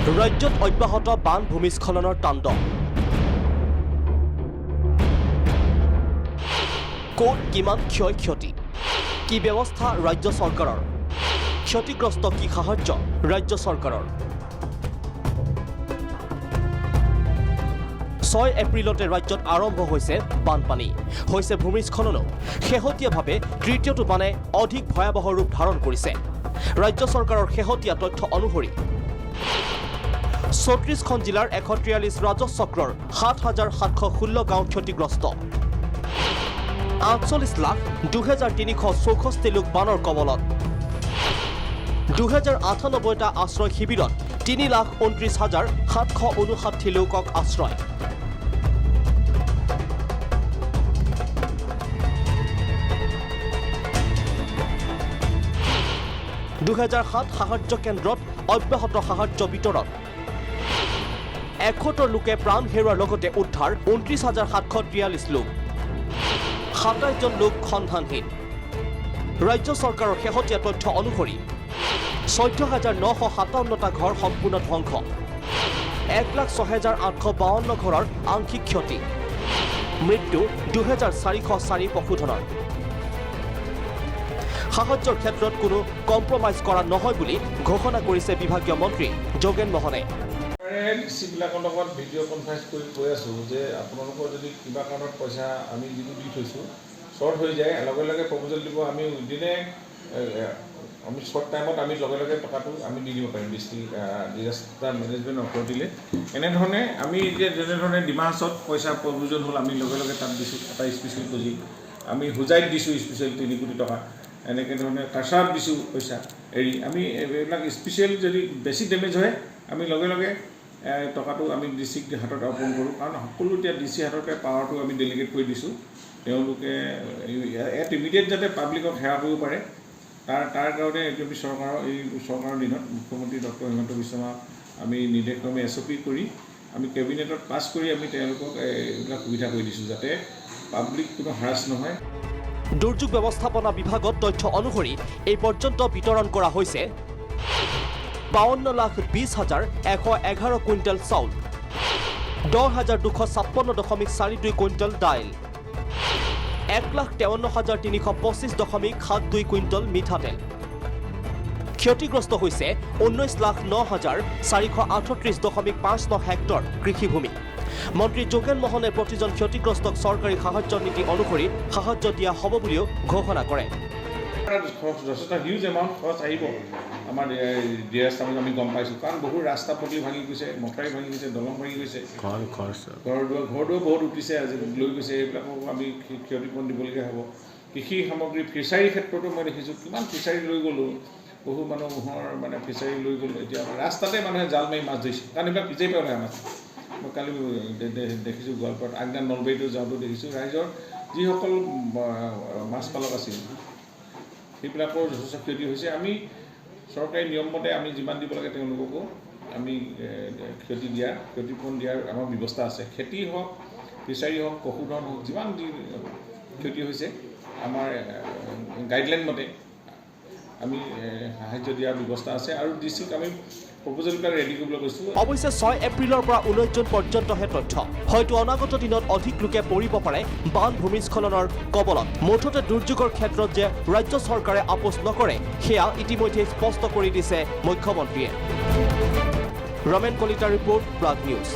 ৰাজ্যত অব্যাহত বান ভূমিস্খলনৰ তাণ্ডৱ। ক'ত কিমান ক্ষয় ক্ষতি, কি ব্যৱস্থা ৰাজ্য চৰকাৰৰ, ক্ষতিগ্ৰস্ত কি সাহায্য ৰাজ্য চৰকাৰৰ। 6 এপ্ৰিলতে ৰাজ্যত আৰম্ভ হৈছে বানপানী, হৈছে ভূমিস্খলনো। শেহতীয়াভাৱে তৃতীয়টো বানে অধিক ভয়াৱহ ৰূপ ধাৰণ কৰিছে। ৰাজ্য চৰকাৰৰ শেহতীয়া তথ্য অনুসৰি 34খন জিলাৰ 143 ৰাজহ চক্ৰৰ 7,716 গাঁও ক্ষতিগ্ৰস্ত। 48,02,364 লোক বানৰ কবলত। 2,098টা আশ্ৰয় শিবিৰত 3,29,759 লোকক আশ্ৰয়। (2007) সাহায্য কেন্দ্ৰত অব্যাহত সাহায্য বিতৰণ। 71 লোকে প্ৰাণ হেৰুৱাৰ লগতে উদ্ধাৰ 29,743 লোক। 27 জন লোক সন্ধানহীন। ৰাজ্য চৰকাৰৰ শেহতীয়া তথ্য অনুসৰি 14,957টা ঘৰ সম্পূৰ্ণ ধ্বংস। 1,06,852 ঘৰৰ আংশিক ক্ষতি। মৃত্যু 2,404 পশুধনৰ। সাহায্যৰ ক্ষেত্ৰত কোনো কম্প্ৰমাইজ কৰা নহয় বুলি ঘোষণা কৰিছে বিভাগীয় মন্ত্ৰী যোগেন মোহনে। ডিচিবিলাকৰ লগত ভিডিঅ' কনফাৰেন্স কৰি কৈ আছোঁ যে আপোনালোকৰ যদি কিবা কাৰণত পইচা আমি যিটো দি থৈছোঁ শ্বৰ্ট হৈ যায়, লগে লগে প্ৰপ'জেল দিব, আমি উইদিনে আমি শ্বৰ্ট টাইমত আমি লগে লগে টকাটো আমি দি দিব পাৰিম ডিজাষ্টাৰ মেনেজমেণ্ট অথৰিটিলৈ। এনেধৰণে আমি এতিয়া যেনেধৰণে ডিমা হাছত পইচা প্ৰয়োজন হ'ল, আমি লগে লগে তাত দিছোঁ এটা স্পেচিয়েল পুঁজি। আমি হোজাইত দিছোঁ স্পেচিয়েল 3 কোটি টকা। এনেকৈ ধৰণে কাছাৰত দিছোঁ পইচা এৰি। আমি এইবিলাক স্পেচিয়েল যদি বেছি ডেমেজ হয় আমি লগে লগে টকাটো আমি ডিচিক হাতত অৰ্পণ কৰোঁ, কাৰণ সকলো এতিয়া ডিচি হাততে পাৱাৰটো আমি ডেলিগেট কৰি দিছোঁ। তেওঁলোকে ইয়াত ইমিডিয়েট যাতে পাব্লিকক সেৱা কৰিব পাৰে তাৰ কাৰণে চৰকাৰৰ দিনত মুখ্যমন্ত্ৰী ডক্টৰ হিমন্ত বিশ্ব শৰ্মা আমি নিৰ্দেশক্ৰমে SOP কৰি আমি কেবিনেটত পাছ কৰি আমি তেওঁলোকক এইবিলাক সুবিধা কৰি দিছোঁ যাতে পাব্লিক কোনো হাৰাছ নহয়। দুৰ্যোগ ব্যৱস্থাপনা বিভাগত তথ্য অনুসৰি এই পৰ্যন্ত বিতৰণ কৰা হৈছে 52,20,111 কুইণ্টেল চাউল, 10,256.42 কুইণ্টেল দাইল, 1,53,325.72 কুইণ্টেল মিঠাতেল। ক্ষতিগ্ৰস্ত হৈছে 19,09,438.59 হেক্টৰ কৃষিভূমি। মন্ত্ৰী যোগেন মোহনে প্ৰতিজন ক্ষতিগ্ৰস্তক চৰকাৰী সাহায্য নীতি অনুসৰি সাহায্য দিয়া হ'ব বুলিও ঘোষণা কৰে। যথেষ্ট হিউজ এমাউণ্ট খৰচ আহিব আমাৰ ডিজাষ্টাৰত, আমি গম পাইছোঁ, কাৰণ বহু ৰাস্তা পদূলি ভাঙি গৈছে, মথাউৰি ভাঙি গৈছে, দলং ভাঙি গৈছে, ঘৰ দুৱাৰ বহুত উঠিছে, আজি লৈ গৈছে। এইবিলাকো আমি ক্ষতিপূৰণ দিবলগীয়া হ'ব। কৃষি সামগ্ৰী, ফিচাৰীৰ ক্ষেত্ৰতো মই দেখিছোঁ কিমান ফিচাৰী লৈ গ'লোঁ, বহু মানুহৰ মানে ফিচাৰী লৈ গ'লোঁ। এতিয়া ৰাস্তাতে মানুহে জাল মাৰি মাছ ধৰিছে, কাৰণ এইবিলাক পিছেই পেলাই আমাৰ। মই কালি দেখিছোঁ গোৱালপাৰাত, আগদিনা নলবাৰীতো যাওঁতেও দেখিছোঁ ৰাইজৰ যিসকল মাছ পালক আছিল সেইবিলাকৰ যথেষ্ট ক্ষতি হৈছে। আমি চৰকাৰী নিয়ম মতে আমি যিমান দিব লাগে তেওঁলোককো আমি ক্ষতিপূৰণ দিয়াৰ আমাৰ ব্যৱস্থা আছে। খেতি হওক, ফিচাৰী হওক, পশুধন হওক, যিমান যি ক্ষতি হৈছে আমাৰ গাইডলাইন মতে আমি সাহায্য দিয়াৰ ব্যৱস্থা আছে আৰু ডিচিক আমি প্ৰপ'জেলবিলাক ৰেডি কৰিবলৈ কৈছোঁ। অৱশ্যে 6 এপ্ৰিলৰ পৰা 19 জুন পৰ্যন্তহে তথ্য। হয়তো অনাগত দিনত অধিক লোকে পৰিব পাৰে বান ভূমিস্খলনৰ কবলত। মুঠতে দুৰ্যোগৰ ক্ষেত্ৰত যে ৰাজ্য চৰকাৰে আপোচ নকৰে সেয়া ইতিমধ্যে স্পষ্ট কৰি দিছে মুখ্যমন্ত্ৰীয়ে। ৰমেন কলিতাৰ ৰিপৰ্ট, প্ৰাগ নিউজ।